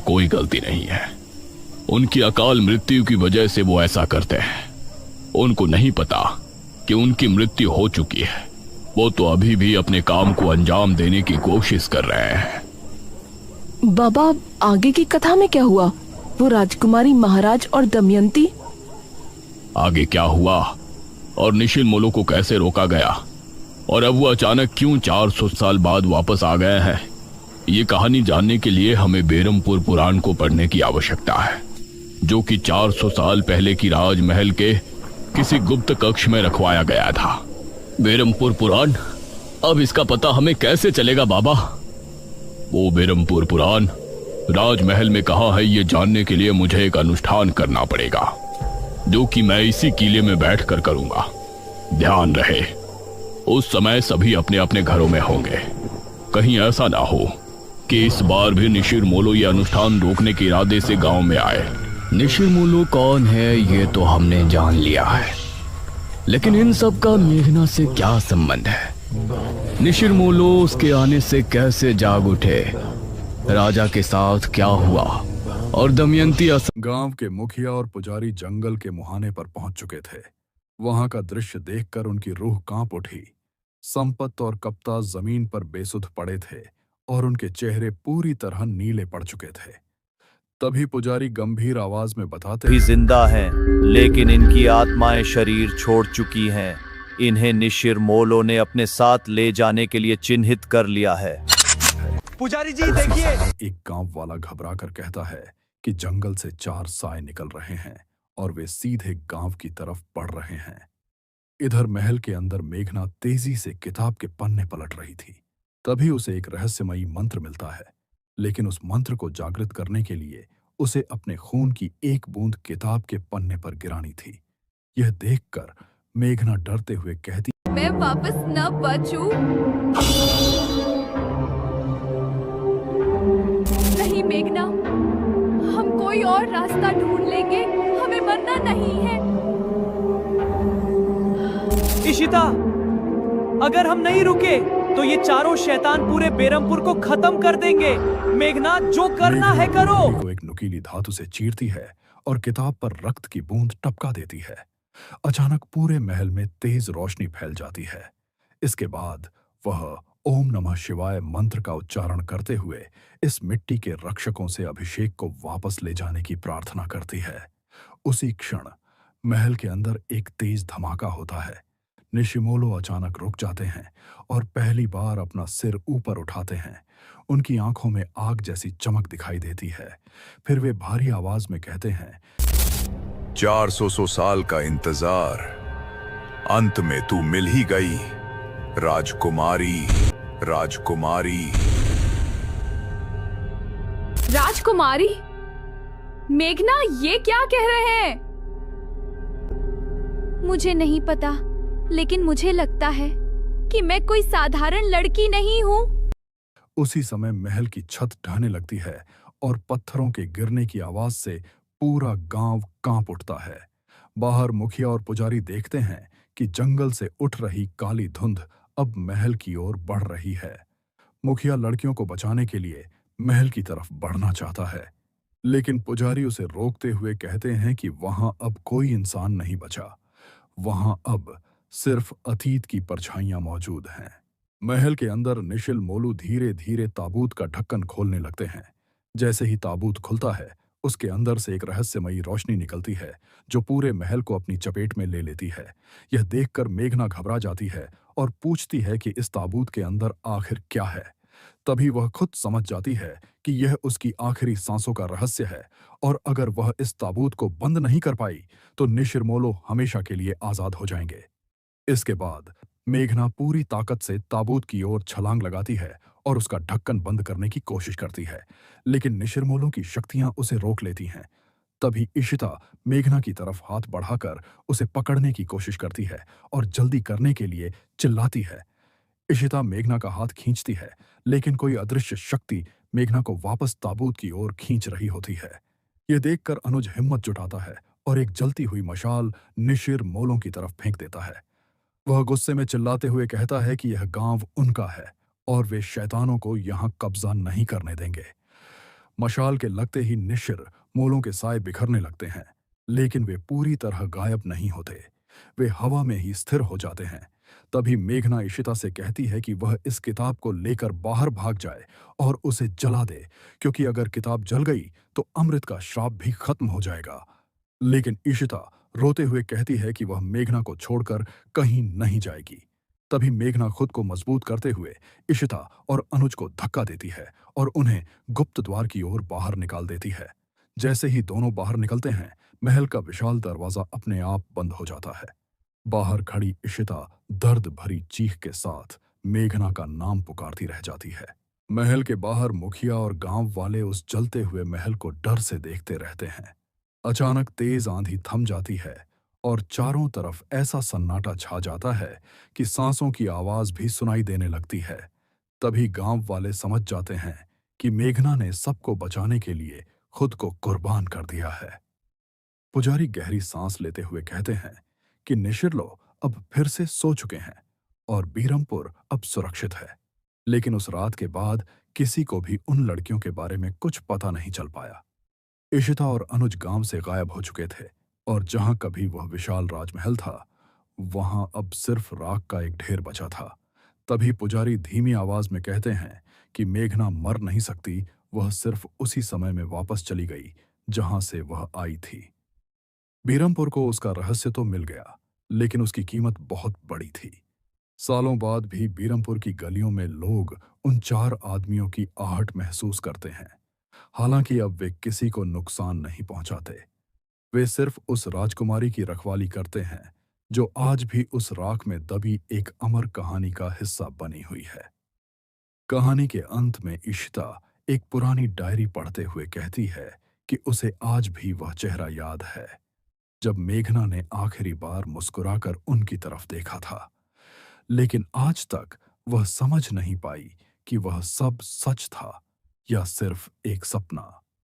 कोई गलती नहीं है। उनकी अकाल मृत्यु की वजह से वो ऐसा करते हैं। उनको नहीं पता कि उनकी मृत्यु हो चुकी है। वो तो अभी भी अपने काम को अंजाम देने की कोशिश कर रहे हैं। बाबा, आगे की कथा में क्या हुआ? वो राजकुमारी, महाराज और दमयंती? आगे क्या हुआ और निशिल मोलो को कैसे रोका गया और अब वो अचानक क्यों 400 साल बाद वापस आ गए हैं, ये कहानी जानने के लिए हमें बेरमपुर पुराण को पढ़ने की आवश्यकता है, जो कि 400 साल पहले की राजमहल के किसी गुप्त कक्ष में रखवाया गया था। बेरमपुर पुराण? अब इसका पता हमें कैसे चलेगा बाबा? वो बेरमपुर पुराण राजमहल में कहाँ है, ये जानने के लिए मुझे एक अनुष्ठान करना पड़ेगा, जो कि मैं इसी किले में बैठकर करूंगा। ध्यान रहे, उस समय सभी अपने अपने घरों में होंगे। कहीं ऐसा ना हो कि इस बार भी निशिर मोलो ये अनुष्ठान रोकने के इरादे से गांव में आए। निशिर मोलो कौन है ये तो हमने जान लिया है, लेकिन इन सब का मेघना से क्या संबंध है? निशिर मोलो उसके आने से कैसे जाग उठे? राजा के साथ क्या हुआ? और दमयंती गांव के मुखिया और पुजारी जंगल के मुहाने पर पहुंच चुके थे। वहां का दृश्य देखकर उनकी रूह कांप उठी। संपत और कप्तान जमीन पर बेसुध पड़े थे और उनके चेहरे पूरी तरह नीले पड़ चुके थे। तभी पुजारी गंभीर आवाज में बताते भी जिंदा हैं, लेकिन इनकी आत्माएं शरीर छोड़ चुकी हैं। इन्हें निशिर मोलो ने अपने साथ ले जाने के लिए चिन्हित कर लिया है। पुजारी जी देखिए। एक गांव वाला घबरा कर कहता है कि जंगल से 4 साए निकल रहे हैं और वे सीधे गांव की तरफ बढ़ रहे हैं। इधर महल के अंदर मेघना तेजी से किताब के पन्ने पलट रही थी। तभी उसे एक रहस्यमयी मंत्र मिलता है, लेकिन उस मंत्र को जागृत करने के लिए उसे अपने खून की एक बूंद किताब के पन्ने पर गिरानी थी। यह देखकर मेघना डरते हुए कहती, मैं वापस न बचूं। नहीं मेघना, हम कोई और रास्ता ढूंढ लेंगे, हमें मरना नहीं है। इशिता, अगर हम नहीं रुके तो ये चारों शैतान पूरे बेरमपुर को खत्म कर देंगे। मेघना, जो करना है करो। वो एक नुकीली धातु से चीरती है और किताब पर रक्त की बूंद टपका देती है। अचानक पूरे महल में तेज रोशनी फैल जाती है। इसके बाद वह ओम नमः शिवाय मंत्र का उच्चारण करते हुए इस मिट्टी के रक्षकों से अभिषेक को वापस ले जाने की प्रार्थना करती है। उसी क्षण महल के अंदर एक तेज धमाका होता है। निशिमोलो अचानक रुक जाते हैं और पहली बार अपना सिर ऊपर उठाते हैं। उनकी आंखों में आग जैसी चमक दिखाई देती है। फिर वे भारी आवाज में कहते हैं, 400 साल का इंतजार, अंत में तू मिल ही गई राजकुमारी। राजकुमारी। राजकुमारी? मेघना, ये क्या कह रहे हैं? मुझे नहीं पता, लेकिन मुझे लगता है कि मैं कोई साधारण लड़की नहीं हूँ। उसी समय महल की छत ढहने लगती है और पत्थरों के गिरने की आवाज से पूरा गांव कांप उठता है। बाहर मुखिया और पुजारी देखते हैं कि जंगल से उठ रही काली धुंध अब महल की ओर बढ़ रही है। मुखिया लड़कियों को बचाने के लिए महल की तरफ बढ़ना चाहता है, लेकिन पुजारी उसे रोकते हुए कहते हैं कि वहां अब कोई इंसान नहीं बचा। वहां अब सिर्फ अतीत की परछाइयां मौजूद हैं। महल के अंदर निशिल मोलू धीरे धीरे ताबूत का ढक्कन खोलने लगते हैं। जैसे ही ताबूत खुलता है, उसके अंदर से एक रहस्यमयी रोशनी निकलती है जो पूरे महल को अपनी चपेट में ले लेती है। यह देखकर मेघना घबरा जाती है और पूछती है कि इस ताबूत के अंदर आखिर क्या है। तभी वह खुद समझ जाती है कि यह उसकी आखिरी सांसों का रहस्य है और अगर वह इस ताबूत को बंद नहीं कर पाई तो निशिर मोलो हमेशा के लिए आजाद हो जाएंगे। इसके बाद मेघना पूरी ताकत से ताबूत की ओर छलांग लगाती है और उसका ढक्कन बंद करने की कोशिश करती है, लेकिन निशिरमोलो की शक्तियां उसे रोक लेती हैं। तभी इशिता मेघना की तरफ हाथ बढ़ाकर उसे पकड़ने की कोशिश करती है और जल्दी करने के लिए चिल्लाती है। इशिता मेघना का हाथ खींचती है, लेकिन कोई अदृश्य शक्ति मेघना को वापस ताबूत की ओर खींच रही होती है। यह देखकर अनुज हिम्मत जुटाता है और एक जलती हुई मशाल निशिर मोलों की तरफ फेंक देता है। वह गुस्से में चिल्लाते हुए कहता है कि यह गांव उनका है और वे शैतानों को यहां कब्जा नहीं करने देंगे। मशाल के लगते ही निशिर मोलों के साए बिखरने लगते हैं, लेकिन वे पूरी तरह गायब नहीं होते। वे हवा में ही स्थिर हो जाते हैं। तभी मेघना इशिता से कहती है कि वह इस किताब को लेकर बाहर भाग जाए और उसे जला दे, क्योंकि अगर किताब जल गई तो अमृत का श्राप भी खत्म हो जाएगा। लेकिन इशिता रोते हुए कहती है कि वह मेघना को छोड़कर कहीं नहीं जाएगी। तभी मेघना खुद को मजबूत करते हुए इशिता और अनुज को धक्का देती है और उन्हें गुप्त द्वार की ओर बाहर निकाल देती है। जैसे ही दोनों बाहर निकलते हैं, महल का विशाल दरवाजा अपने आप बंद हो जाता है। बाहर खड़ी इशिता दर्द भरी चीख के साथ मेघना का नाम पुकारती रह जाती है। महल के बाहर मुखिया और गांव वाले उस जलते हुए महल को डर से देखते रहते हैं। अचानक तेज आंधी थम जाती है और चारों तरफ ऐसा सन्नाटा छा जाता है कि सांसों की आवाज भी सुनाई देने लगती है। तभी गांव वाले समझ जाते हैं कि मेघना ने सबको बचाने के लिए खुद को कुर्बान कर दिया है। पुजारी गहरी सांस लेते हुए कहते हैं कि निशिरलो अब फिर से सो चुके हैं और बीरमपुर अब सुरक्षित है। लेकिन उस रात के बाद किसी को भी उन लड़कियों के बारे में कुछ पता नहीं चल पाया। इशिता और अनुज गांव से गायब हो चुके थे और जहां कभी वह विशाल राजमहल था, वहां अब सिर्फ राख का एक ढेर बचा था। तभी पुजारी धीमी आवाज में कहते हैं कि मेघना मर नहीं सकती, वह सिर्फ उसी समय में वापस चली गई जहां से वह आई थी। बीरमपुर को उसका रहस्य तो मिल गया, लेकिन उसकी कीमत बहुत बड़ी थी। सालों बाद भी बीरमपुर की गलियों में लोग उन 4 आदमियों की आहट महसूस करते हैं। हालांकि अब वे किसी को नुकसान नहीं पहुंचाते। वे सिर्फ उस राजकुमारी की रखवाली करते हैं जो आज भी उस राख में दबी एक अमर कहानी का हिस्सा बनी हुई है। कहानी के अंत में इशिता एक पुरानी डायरी पढ़ते हुए कहती है कि उसे आज भी वह चेहरा याद है जब मेघना ने आखिरी बार मुस्कुराकर उनकी तरफ देखा था। लेकिन आज तक वह समझ नहीं पाई कि वह सब सच था या सिर्फ एक सपना।